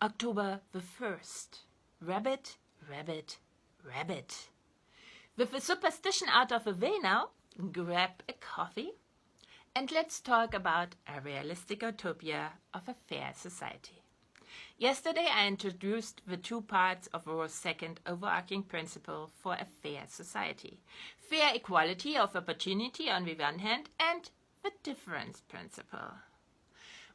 October the 1st. Rabbit, rabbit, rabbit. With the superstition out of the way now, grab a coffee and let's talk about a realistic utopia of a fair society. Yesterday I introduced the two parts of Rowe's second overarching principle for a fair society. Fair equality of opportunity on the one hand and the difference principle.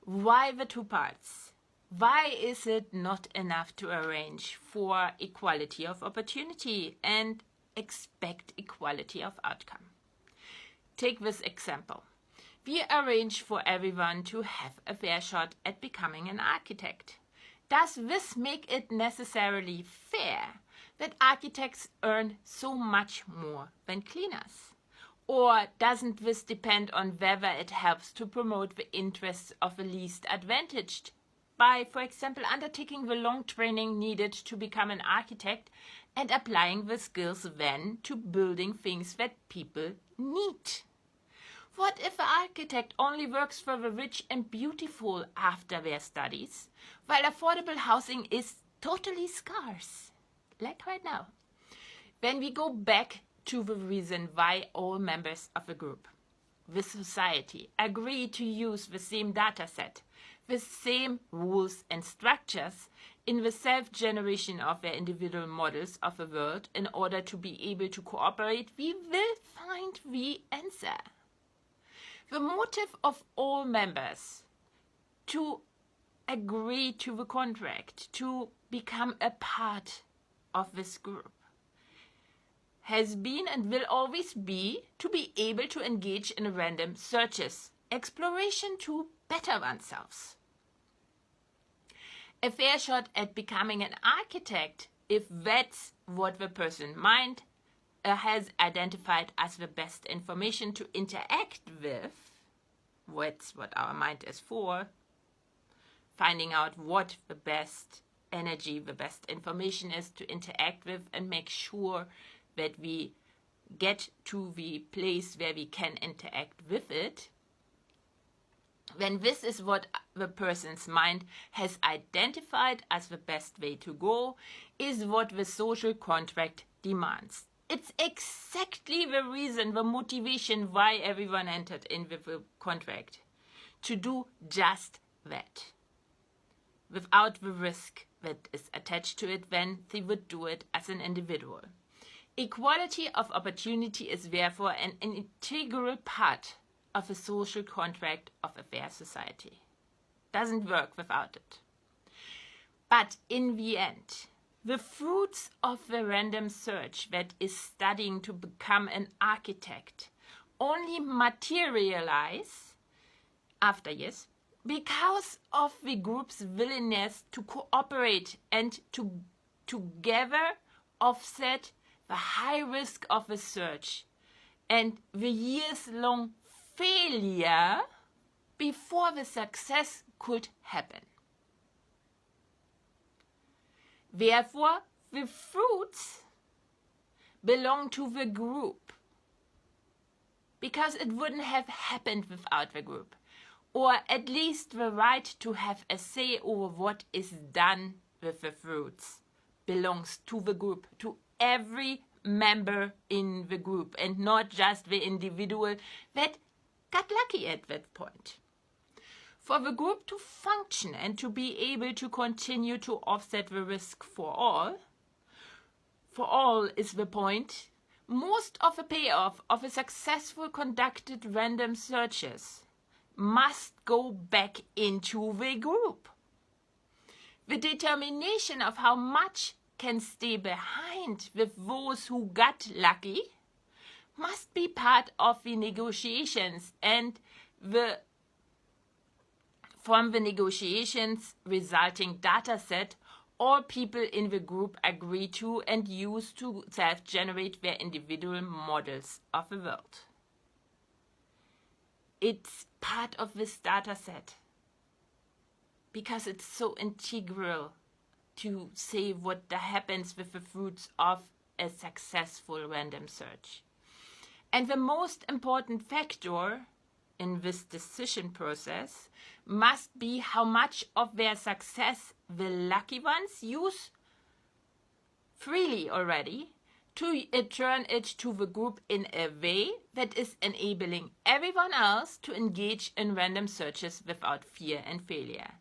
Why the two parts? Why is it not enough to arrange for equality of opportunity and expect equality of outcome? Take this example. We arrange for everyone to have a fair shot at becoming an architect. Does this make it necessarily fair that architects earn so much more than cleaners? Or doesn't this depend on whether it helps to promote the interests of the least advantaged by, for example, undertaking the long training needed to become an architect and applying the skills then to building things that people need? What if an architect only works for the rich and beautiful after their studies, while affordable housing is totally scarce, like right now? When we go back to the reason why all members of a group, the society, agree to use the same data set, the same rules and structures in the self-generation of their individual models of the world in order to be able to cooperate, we will find the answer. The motive of all members to agree to the contract, to become a part of this group, has been and will always be to be able to engage in random searches, exploration to better oneself. A fair shot at becoming an architect, if that's what the person mind has identified as the best information to interact with, that's what our mind is for, finding out what the best energy, the best information is to interact with and make sure that we get to the place where we can interact with it. When this is what the person's mind has identified as the best way to go, is what the social contract demands. It's exactly the reason, the motivation why everyone entered in with the contract. To do just that. Without the risk that is attached to it when they would do it as an individual. Equality of opportunity is therefore an integral part of a social contract of a fair society. Doesn't work without it. But in the end, the fruits of the random search that is studying to become an architect only materialize after years because of the group's willingness to cooperate and to together offset the high risk of the search and the years-long failure before the success could happen. Therefore, the fruits belong to the group because it wouldn't have happened without the group, or at least the right to have a say over what is done with the fruits belongs to the group, to every member in the group and not just the individual that got lucky at that point. For the group to function and to be able to continue to offset the risk for all is the point, most of the payoff of a successful conducted random searches must go back into the group. The determination of how much can stay behind with those who got lucky must be part of the negotiations, and from the negotiations resulting data set, all people in the group agree to and use to self-generate their individual models of the world. It's part of this data set because it's so integral to say what happens with the fruits of a successful random search. And the most important factor in this decision process must be how much of their success the lucky ones use freely already to turn it to the group in a way that is enabling everyone else to engage in random searches without fear and failure.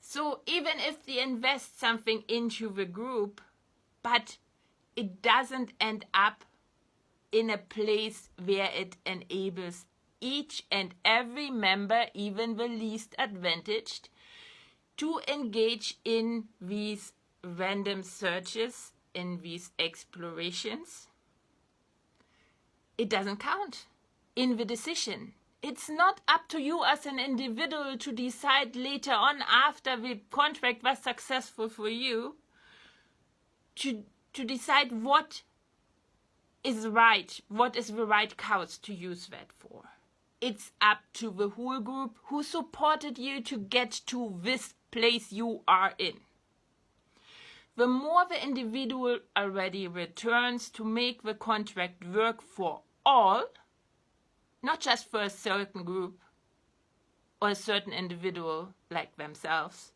So even if they invest something into the group, but it doesn't end up in a place where it enables each and every member, even the least advantaged, to engage in these random searches, in these explorations, it doesn't count in the decision. It's not up to you as an individual to decide later on, after the contract was successful for you, to decide what is right, what is the right cause to use that for. It's up to the whole group who supported you to get to this place you are in. The more the individual already returns to make the contract work for all, not just for a certain group or a certain individual like themselves,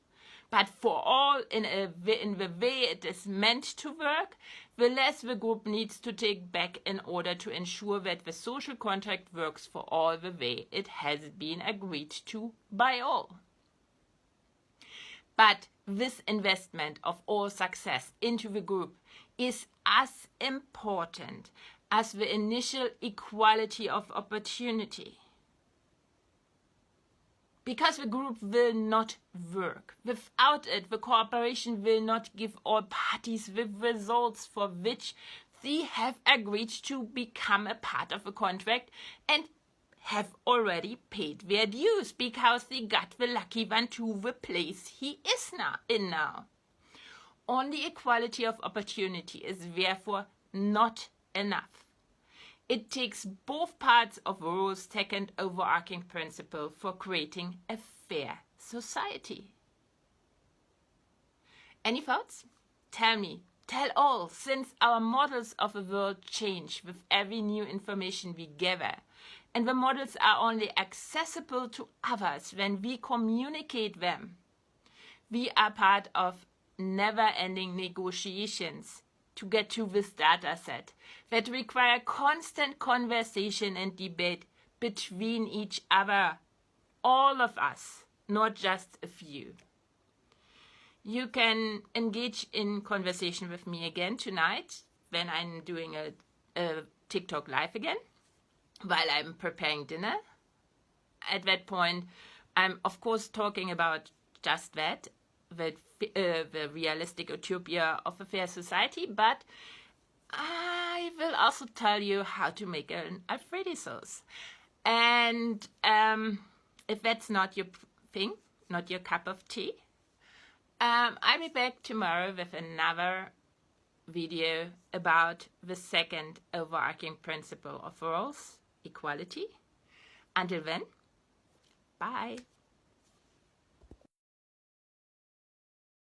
but for all in the way it is meant to work, the less the group needs to take back in order to ensure that the social contract works for all the way it has been agreed to by all. But this investment of all success into the group is as important as the initial equality of opportunity. Because the group will not work. Without it, the cooperation will not give all parties the results for which they have agreed to become a part of the contract and have already paid their dues because they got the lucky one to the place he is now. Only equality of opportunity is therefore not enough. It takes both parts of Rawls' second overarching principle for creating a fair society. Any thoughts? Tell me, tell all, since our models of the world change with every new information we gather, and the models are only accessible to others when we communicate them. We are part of never-ending negotiations to get to this data set that require constant conversation and debate between each other, all of us, not just a few. You can engage in conversation with me again tonight when I'm doing a TikTok live again, while I'm preparing dinner. At that point, I'm of course talking about just that, the realistic utopia of a fair society, but I will also tell you how to make an Alfredo sauce. And if that's not your thing, not your cup of tea, I'll be back tomorrow with another video about the second overarching principle of Rawls, equality. Until then, bye.